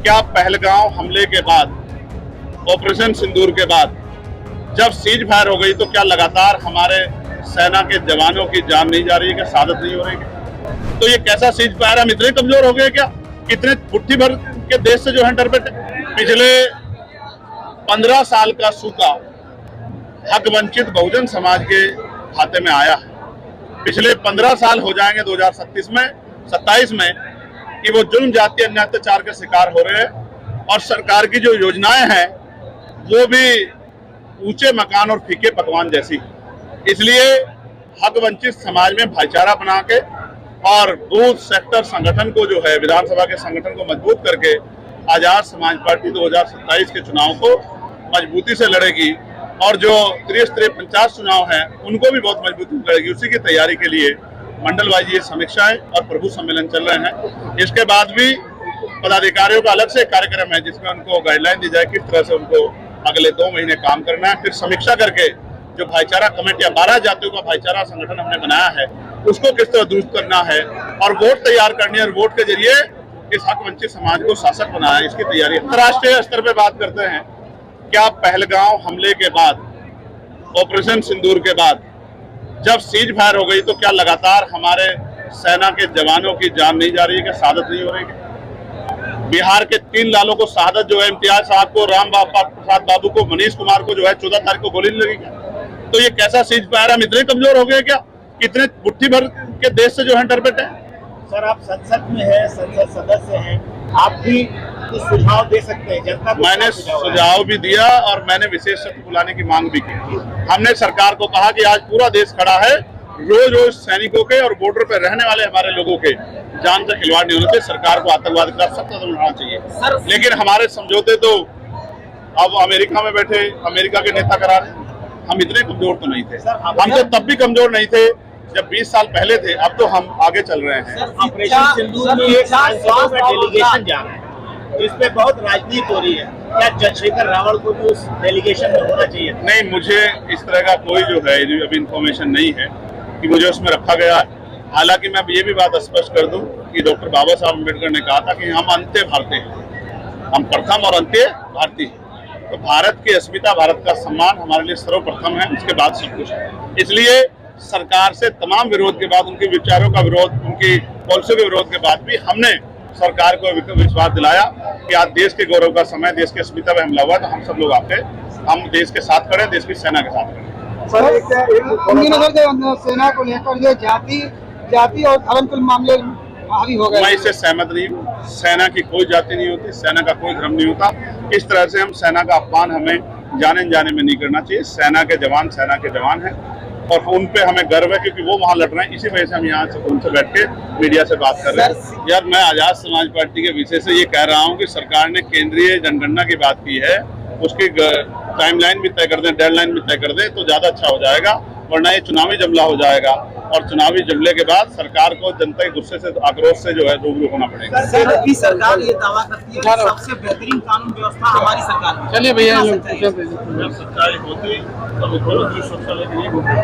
क्या पहलगांव हमले के बाद, ऑपरेशन सिंदूर के बाद जब सीज फायर हो गई तो क्या लगातार हमारे सेना के जवानों की जान नहीं जा रही है, क्या शहादत नहीं हो रही है? तो ये कैसा सीज फायर, हम इतने कमजोर हो गए क्या? कितने मुट्ठी भर के देश से जो है डर बैठे। पिछले 15 साल का सूखा हक वंचित बहुजन समाज के खाते में आया है। पिछले 15 साल हो जाएंगे 2027 में कि वो जुल्म जातीय अन्याय अत्याचार के शिकार हो रहे हैं और सरकार की जो योजनाएं हैं वो भी ऊंचे मकान और फीके पकवान जैसी। इसलिए हक वंचित समाज में भाईचारा बना के और बूथ सेक्टर संगठन को जो है, विधानसभा के संगठन को मजबूत करके आजाद समाज पार्टी 2027 के चुनाव को मजबूती से लड़ेगी और जो त्रिस्तरीय पंचायत चुनाव हैं उनको भी बहुत मजबूती से लड़ेगी। उसी की तैयारी के लिए मंडल वाइज ये समीक्षाएं और प्रभु सम्मेलन चल रहे हैं। इसके बाद भी पदाधिकारियों का अलग से कार्यक्रम है जिसमें उनको गाइडलाइन दी जाए किस तरह से उनको अगले 2 महीने काम करना है। फिर समीक्षा करके जो भाईचारा कमेटियां 12 जातियों का भाईचारा संगठन हमने बनाया है उसको किस तरह दुरुस्त करना है और वोट तैयार करनी है और वोट के जरिए इस हक वंचित समाज को शासक बनाना है, इसकी तैयारी अंतर्राष्ट्रीय स्तर पर बात करते हैं। क्या पहलगांव हमले के बाद, ऑपरेशन सिंदूर के बाद जब सीज फायर हो गई तो क्या लगातार हमारे सेना के जवानों की जान नहीं जा रही है, क्या शहादत नहीं हो रही है? बिहार के 3 लालों को शहादत जो है, इम्तियाज साहब को, राम प्रसाद बाबू को, मनीष कुमार को जो है 14 तारीख को गोली लगी क्या? तो ये कैसा सीज फायर, हम इतने कमजोर हो गए क्या? कितने मुट्ठी भर के देश से जो है डर बैठे। सर आप संसद में हैं, संसद सदस्य हैं, आप भी कुछ सुझाव दे सकते हैं जनता को। मैंने सुझाव भी दिया और मैंने विशेष सत्र बुलाने की मांग भी की। हमने सरकार को कहा कि आज पूरा देश खड़ा है, रोज रोज सैनिकों के और बॉर्डर पर रहने वाले हमारे लोगों के जान से खिलवाड़ नहीं होना चाहिए। सरकार को आतंकवाद का सख्त कदम उठाना चाहिए। लेकिन हमारे समझौते तो अब अमेरिका में बैठे अमेरिका के नेता करा रहे। हम इतने कमजोर तो नहीं थे, हम तो तब भी कमजोर नहीं थे जब 20 साल पहले थे। अब तो हम आगे चल रहे हैं। ऑपरेशन सिंदूर में एक सांसदों का डेलीगेशन जा रहा है जिसपे बहुत राजनीति हो रही है, क्या चंद्रशेखर रावल को भी उस डेलीगेशन में होना चाहिए? नहीं, मुझे इस तरह का कोई जो है अभी इन्फॉर्मेशन नहीं है कि मुझे उसमें रखा गया है। हालांकि मैं ये भी बात स्पष्ट कर दूं कि डॉक्टर बाबा साहब अम्बेडकर ने कहा था कि हम अंत्य भारतीय हैं, हम प्रथम और अंत्य भारतीय। तो भारत की अस्मिता, भारत का सम्मान हमारे लिए सर्वप्रथम है, उसके बाद सब कुछ है। इसलिए सरकार से तमाम विरोध के बाद, उनके विचारों का विरोध, उनकी पॉलिसी के विरोध के बाद भी हमने सरकार को विश्वास दिलाया कि आज देश के गौरव का समय, देश की अस्मिता में हमला हुआ, तो हम सब लोग हम देश के साथ खड़े, देश की सेना के साथ खड़े। सेना को लेकर जो जाति और धर्म के मामले हावी हो गए, मैं इससे सहमत नहीं हूँ। सेना की कोई जाति नहीं होती, सेना का कोई धर्म नहीं होता। इस तरह से हम सेना का अपमान हमें जाने में नहीं करना चाहिए। सेना के जवान हैं और उन पे हमें गर्व है क्योंकि वो वहाँ लड़ रहे हैं। इसी वजह से हम यहाँ से उनसे बैठ के मीडिया से बात कर रहे हैं। यार, मैं आजाद समाज पार्टी के विषय से ये कह रहा हूँ कि सरकार ने केंद्रीय जनगणना की बात की है, उसकी टाइमलाइन भी तय कर दें, डेडलाइन भी तय कर दें तो ज्यादा अच्छा हो जाएगा, वरना ये चुनावी जमला हो जाएगा और चुनावी जमले के बाद सरकार को जनता के गुस्से से, आक्रोश से जो है रूबरू होना पड़ेगा। सरकार ये दावा करती है कि सबसे बेहतरीन कानून व्यवस्था हमारी सरकार में। चलिए भैया, सच्चाई होती तो मुख्यमंत्री सुरक्षा लेके नहीं घूमते।